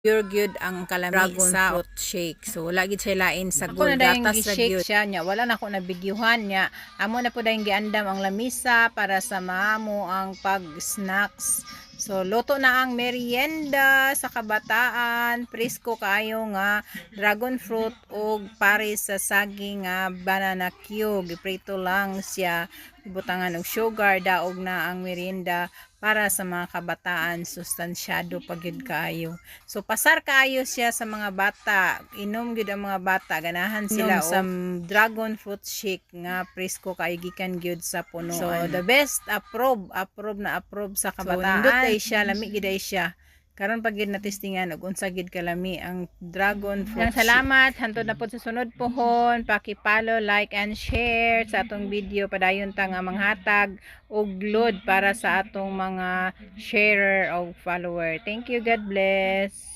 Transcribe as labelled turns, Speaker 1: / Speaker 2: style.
Speaker 1: pure gyud ang kalami
Speaker 2: Dragon
Speaker 1: sa
Speaker 2: fruit
Speaker 1: shake. So wala gid siya lain sa
Speaker 2: ako na dahil
Speaker 1: gatas ra
Speaker 2: gi-shake
Speaker 1: gyud.
Speaker 2: siya niya, wala na ako na bidyuhan niya. Amo na po dahil giandam ang lamisa para sa mamo ang pag-snacks. So luto na ang merienda sa kabataan, presko kayo nga dragon fruit ug pares sa saging nga banana cube. Giprito lang siya, ibutangan og sugar, daog na ang merienda para sa mga kabataan, sustansyado pa gyud kayo. So pasar kaayo siya sa mga bata, inom gyud ang mga bata, ganahan sila sa dragon fruit shake nga presko kaayo gikan gyud sa puno. So the best, approve sa kabataan. So nindot day siya, lami gid day siya. Karon pag gid natistingan og unsa gid kalami ang dragon fruit. Salamat hantod na pod sa sunod pohon, paki-follow, like and share sa atong video padayon ta nga manghatag og load para sa atong mga sharer o follower. Thank you, God bless.